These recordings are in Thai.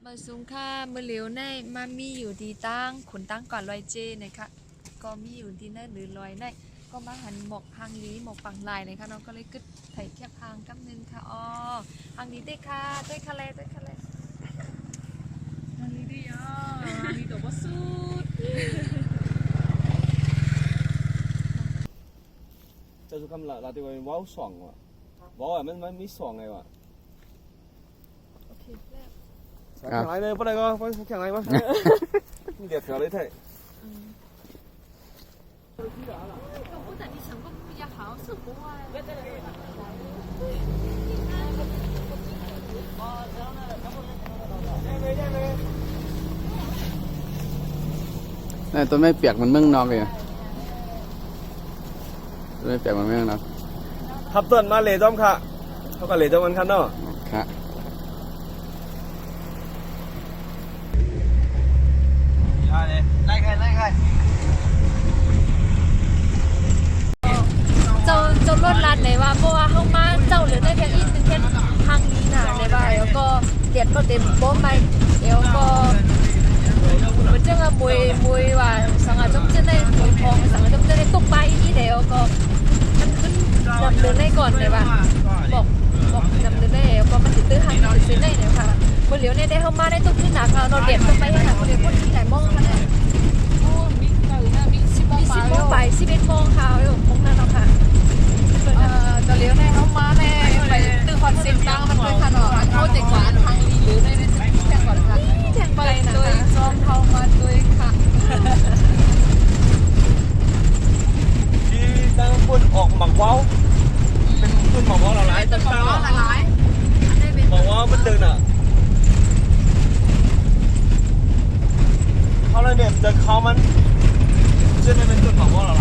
มาซุงค่าเมื่อเหลียวในมามีอยู่ดีตั้งขุนตั้งก่อนลอยเจนะคะก็มีอยู่ดีนั่นหรือลอยในก็มาหันหมกหางลีหมกปังลายนะคะน้องก็เลยกึดไถ่แคบหางกำนึงค่ะอ๋อหางลีได้ค่ะได้ค่ะเลยได้ค่ะเลยหางลีได้อ่ะหางลีตัวบ่สุด就是咁啦，嗱啲話好爽喎，冇啊，乜爽嘅喎。โอเคแล้ว 強嚟呢，不嚟個，快強嚟嘛。你條條你睇。我等你想过不也好是不啊นี่ตัวไม่เปียกมันเมืองนอกเลยตัวไม่เปียกมันเมืองนอกทับต้นมาเลยจ้อมค่ะเขาก็เลยจ้อมกันครับเนาะค่ะไล่ใครเจ้ารถลัดไหนว่าเพราะว่าเข้ามาเจ้าเหลือได้แค่อีกนึงแค่ทางนี้นะไหนว่าแล้วก็เดียดก็เต็มโป๊ะไปแล้วก็มันจะมามวยว่าสังอาจจะได้มวยทองสังอาจจะได้ตกไปนี่เดี๋ยวก็มันขึ้นดำเนินได้ก่อนเลยว่าบอกดำเนินได้แล้วก็มันติดตื้อทางติดซื้อได้เนี่ยค่ะบนเหลียวเนี่ยได้เข้ามาได้ตกขึ้นหนักค่ะเราเดียดก็ไปให้หนักคนเดียวคนที่ไหนมองกันเนี่ยมีเก่านะมี10 โมง 10 โมงไป11 โมงค่ะอยู่ตรงนั้นเนาะค่ะจะเลี้ยวแน่เข้ามาแน่ไปตื้อคอนเซ็ปต์ตั้งมันด้วยค่ะเนาะเข้าใจกว่าทางลีหรือได้เป็นแจ้งก่อนค่ะแจ้งไปนะโดยจอมเข้ามาด้วยค่ะที่ตั้งปุ่นออกหมักว้าวเป็นปุ่นหมักว้าวหลายๆตั้งหลายหมักว้าวมันเดินอ่ะเขาเลยเนี่ยเดินเขามันเชื่อไม่เป็นปุ่นหมักว้าวหลาย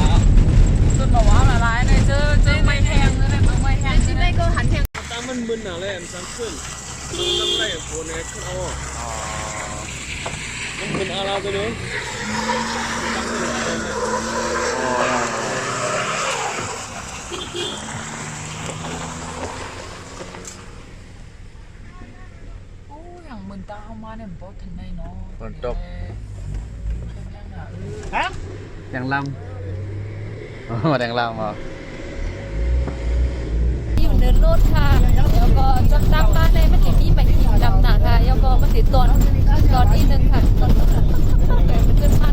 จนบอกว่าหลายเลยเจอไม่แพงเลยไม่แพง ที่ได้ก็หันแทงตั้งมันมึนอ่ะเลยมันสั่งขึ้นมันน้ำไหลโผล่เนี่ยขึ้นเอามันเป็นอะไรตัวนี้ตั้งขึ้นโอ้อย่างมึนตาเข้ามาเนี่ยมันบ่ทันได้เนาะฝนตกฮะแดงลำโอ้แดงลำเหรออยู่เนินโลดค่ะแล้วก็จนตั้งมาในมันมีใบขีดดำหนักค่ะแล้วก็มันติดตอนอีกนึงค่ะมันขึ้นมา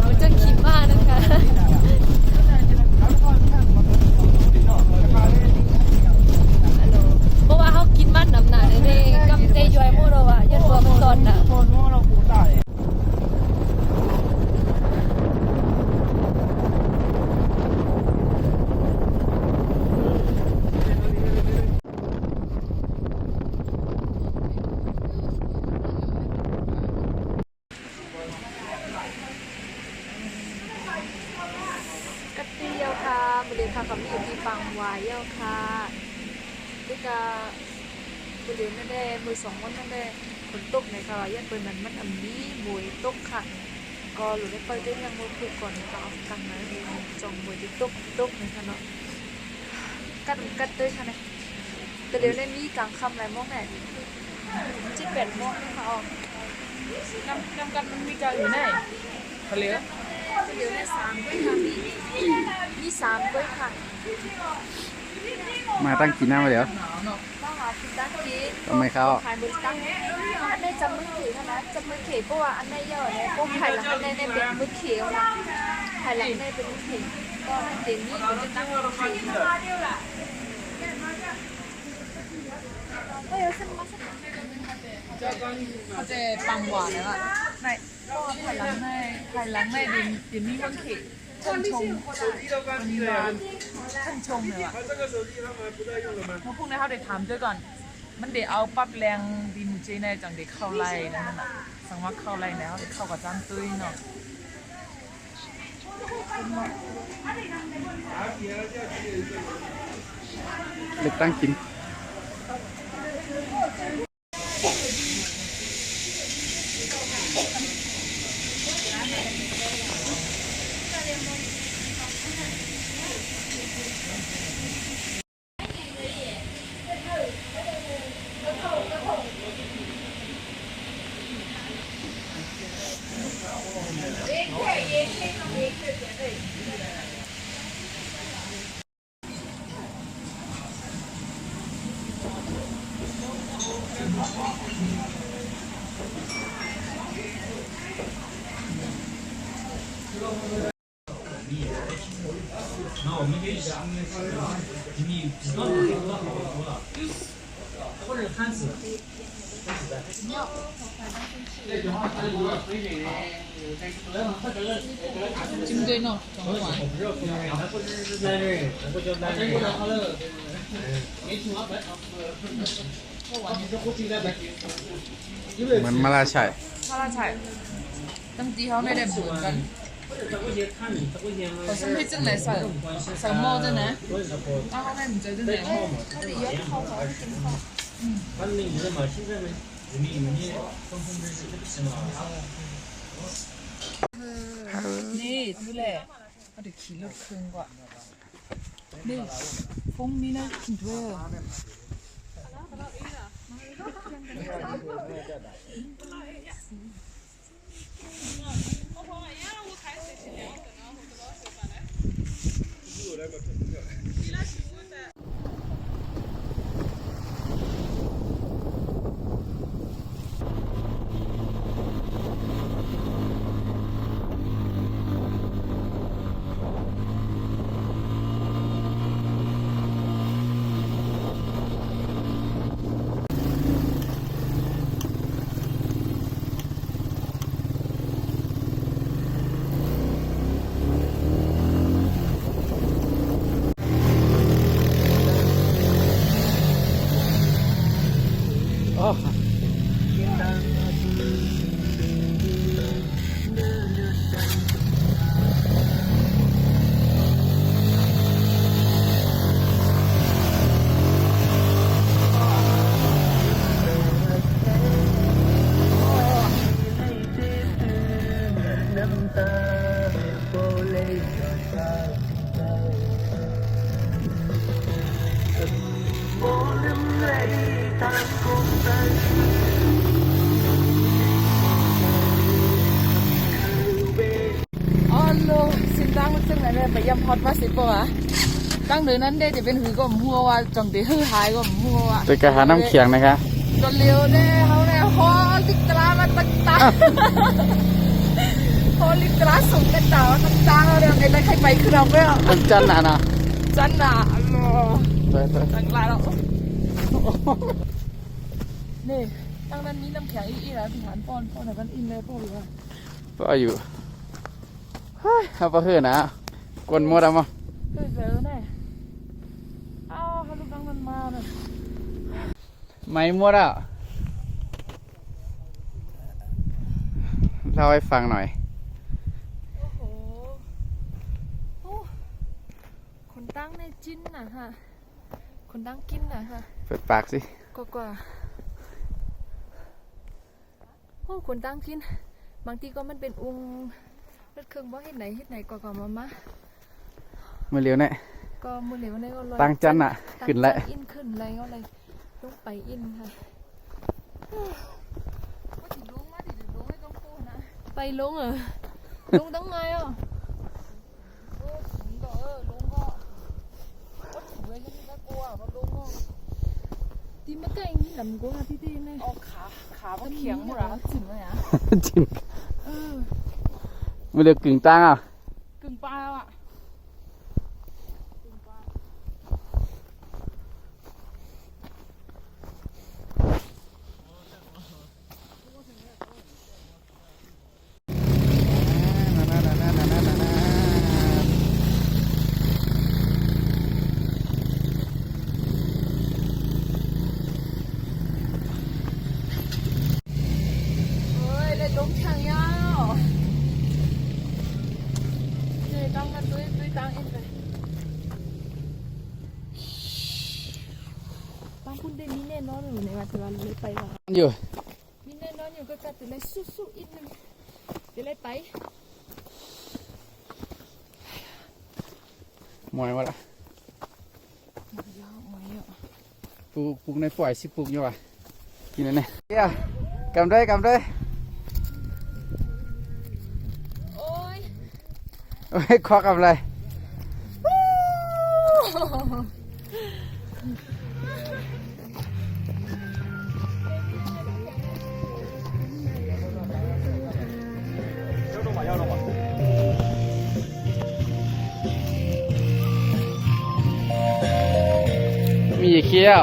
มันจะขีดมากนะคะเพราะว่าเขากินมันดำหนักเลยกับเตยอยโมโรวะยันตัวมันตอนน่ะกัตตี้เยาค่ะมาเรียนค่ะกับมีอยู่ที่ปังวายเยาค่ะที่จะมาเรียนนั่นแหละมือ2 วันนั่นแหละฝนตกในค่ะยันเปิดนั้นมันมีมวยตกค่ะก็หลุดได้ไปได้ยังมือผูกก่อนนะคะเอาตังค์มาจองมวยที่ตกนะคะเนาะกัดด้วยค่ะเนี่ยแต่เดี๋ยวได้มีกลางค่ำไรมองไหน7-8 โมงนะคะอ๋อน้ำกันมันมีเก่าอยู่ไหนเขาเลี้ยวเดี๋ยวได้3 ด้วยค่ะมี3 ด้วยค่ะมาตั้งกินน้ำมาเดี๋ยวมาหาคุณตั้งกินทำไมเขาขายบริการอันในจำมือถือนะจำมือเขียวเพราะว่าอันในเยอะเนี่ยพวกขายหลังอันในเป็นมือเขียวนะขายหลังในเป็นมือเขียวก็เดี๋ยวนี้มันจะตั้งมือเขียวเฮ้ยฉันมาเขาจะปังหวานแล้วอ่ะในก็ภายหลังในดินนี่มันเขตท่านชงมีร้านท่านชงเลยว่ะเพราะพวกนี้เขาเด็กถามด้วยก่อนมันเดี๋ยวเอาปั๊บแรงดินเจในจังเด็กเข้าไล่นั่นน่ะสังว่าเข้าไล่แล้วเด็กเข้ากับจานตุ้ยเนาะเด็กตั้งกิน金龟喏，怎么玩？เหมือนมาลาชัย 他那菜，ตั้งตีเขาไม่ได้เหมือนกัน我身體真係實摸真係，但係唔最真係。นี่ดูแลเอาเดี๋ยวขี่รถเครื่องก่อนนี่ฟงนี่นะกินด้วย อ๋อโลสิตั้งซึ่งไหนเนี่ยไปยำฮอตมาสิปะวะตั้งเดือนนั้นได้จะเป็นหือก็หัวว่าจังเดือหือหายก็หัวว่า ไปกระหาน้ำเขียงนะคะ จนเร็วเนี่ยเขาเนี่ยฮอลิกรามาตั้งตาฮอลิกราส่งกันตาตั้งตาเรื่องอะไรใครไปคือเราไม่เอา มันจันน่ะนะ จันน่ะรอ ไป ตั้งลายแล้วนี่ตั้งนั้นมีน้ำแข็งอีแล้วที่ฐานป้อนไหนกันอินเลยป้อนหรือว่า ก็อยู่เฮ้ยเอาไปเถอะนะกวนมดเอามา เจอแน่เอาเขาลูกตั้งมันมาเลย ไม่มดอ่ะเล่าให้ฟังหน่อย โอ้โหโอ้คนตั้งในจิ้นนะฮะคนตั้งกินนะฮะ เปิดปากสิ กว่าโอ้คนตั้งกินบางทีก็มันเป็นองค์รถเครื่องบ่เฮ็ดไหนกว่ามา มาเร็วเนี่ย ก็มือเหลวในก็ลอย ตั้งจันน่ะขึ้นแล้ว อินขึ้นอะไรก็เลยต้องไปอินค่ะไปลงเหรอลงตั้งไงอ่ะตีมาใกล้นี่หลำกูค่ะพี่ตีเนี่ย เอาขาเขาเขียงหมดแล้วถึงเลยอ่ะ จินมาเร็วกึ่งตั้งอ่ะ กึ่งปลาแล้วอ่ะลงทางยาวนี่ตั้งกันด้วยตั้งเองเลยบางคนได้มีแน่นอนอยู่ในวันที่วันเลยไปว่า อยู่ มีแน่นอนอยู่ก็กัดแต่เลยสู้ๆอีกนึงเดี๋ยวเลยไป มอยวะล่ะปลูกในปล่อยสิปลูกอยู่ว่ะกินนั่นเนี่ยเดี๋ยวกำด้วย โอ้ย โอ้ยควักกับอะไร มีเขี้ยว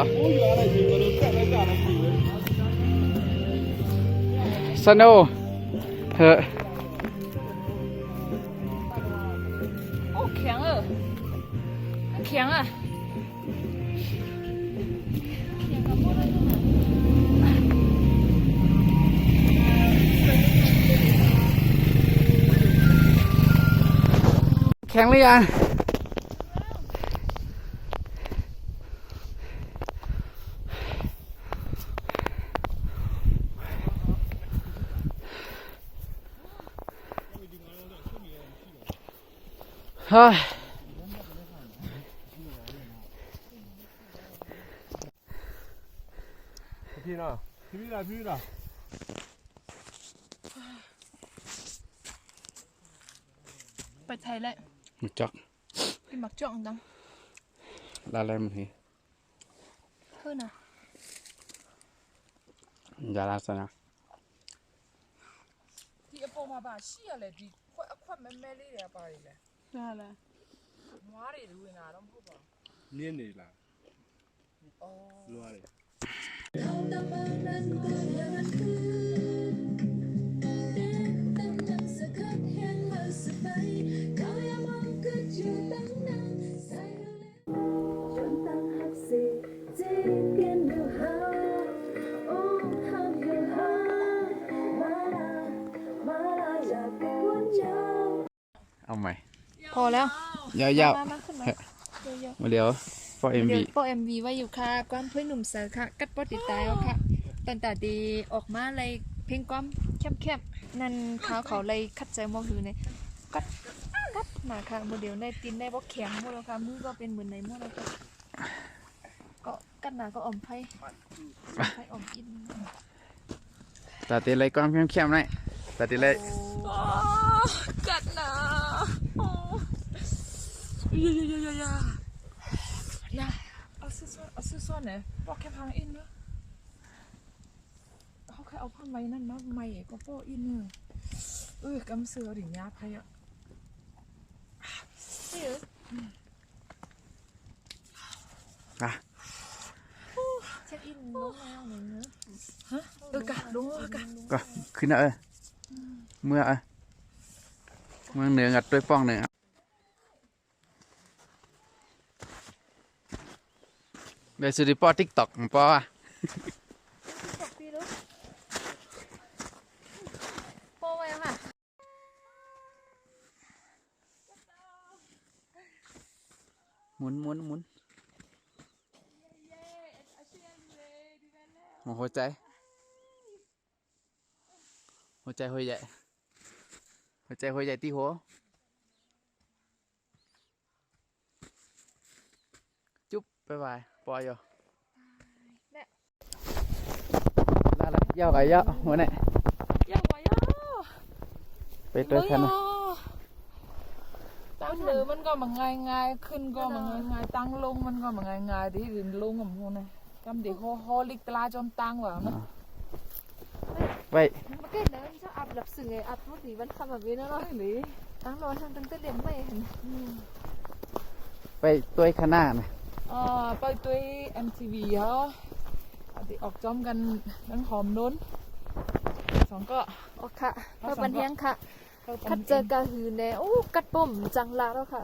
สโนว์เถอะ โอ้แข็งอ่ะแข็งอ่ะ แข็งหรือยังเฮ้ย พี่น่ะพี่น่ะพี่น่ะ ไปไทยแล้ว หมึกจอก พี่มักจ้องดัง ลาแลมที เพื่อนอ่ะ ยาลาสนะ ဒီအပေါ်မှာပါရှိရလေဒီခွက်အခွက်မဲမဲလေးတွေကပါတယ်လေဟုတ်လားနွားတွေဝင်တာတော့မဟုတ်ပါဘူး နင်းနေလားလွားတယ် เอาใหม่ พอแล้ว ยาว มาขึ้นมาเยอะ ๆมาเดี๋ยวพอ ๆ MV เดี๋ยวโปร MV ไว้อยู่ค่ะก้อนเพื่อนหนุ่มเสือค่ะ กัดปอติดตายเอาค่ะตั้งแต่ดีออกมาเลยเพลงก้อมเข้มๆนั่นเขาเลยคัดใจมองอยู่ในกัดมาค่ะโมเดลในตีนในบล็อกแข็งหมดแล้วค่ะมือก็เป็นเหมือนในหมดแล้วค่ะก็กัดหนาก็อ่อมไผ่อ่อมกิน ตัดตีเลยก้อนเข้มๆหน่อยตัดตีเลย กัดหนาอย่าเอาซื้อซ้อนเนี่ยบอกแค่พังอินเนอะเขาแค่เอาผ้าไหมนั่นมาไหมก็โป้อินเนอะกำเสือถึงยาไพ่อะนี่เหรอ อ่ะ เช็คอินน้องแมวหนึ่งเนอะ ฮะกะลุงกะ ก็ขึ้นนะเมื่อเมืองเหนืองัดด้วยป้องเหนือเดี๋ยวสุดปอติ๊กต็อกปออ่ะ ขอบพี่ลูกโป้ไว้ค่ะ หมุนหัวใจหัวใหญ่หัวใหญ่ที่หัวจุ๊บบ๊ายบายปอยอยู่ลาละยาวกับยาวหัวไหน ย่าไว้ย่า ไปตัวคันนะ ตั้งเลยมันก็มันง่ายขึ้นก็มันง่ายตั้งลงมันก็มันง่ายที่ดินลงกับพวกนี้กำเด็กฮอลิกตลาจอมตั้งว่ะนะ ไป เมื่อกี้เนี่ยชอบอัพหลับสื่อไงอัพรูปดีวันคำแบบนี้นะเนาะหรือตั้งรอทางตั้งแต่เด็กไม่เห็น ไปตัวข้างหน้านะ ไปตัว MTV เหรอออกจอมกันนั่งหอมนุ้นสองก็ โอ้ค่ะเพื่อบันเทิงค่ะคัดเจอกระหือเนี่ยโอ้กัดปุ่มจังลาแล้วค่ะ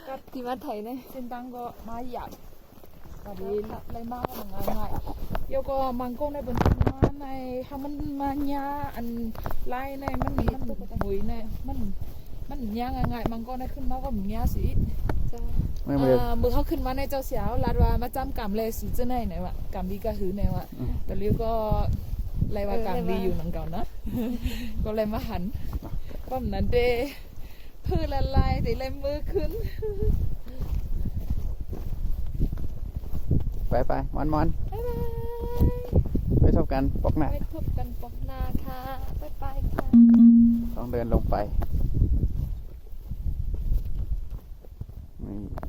กัด ที่มาไทยเนี่ย เส้นตังก็มาหยาบก็ดีเลยมากก็มันง่ายเดี๋ยวก็มังกรในบนมาในทำมันมาหยาอันไล่ในมันบุยในมันหยาง่ายมังกรในขึ้นมาก็มันหยาสิ จ้า ไม่เร็ว มือเขาขึ้นมาในเจ้าเสียวลาดว่ามาจำกรรมเลยสูจะไหนไหนวะกรรมดีก็หือไหนวะแต่เรียวก็ไรว่ากรรมดีอยู่หนังเก่านะก็เลยมาหันก็เหมือนนั้นเด้พื้นละลายแต่เลยมือขึ้น ไปมอน บ๊ายบาย ไปทบกันปอกหน้า ไปพบกันปอกนาค่ะไปค่ะ ต้องเดินลงไป นี่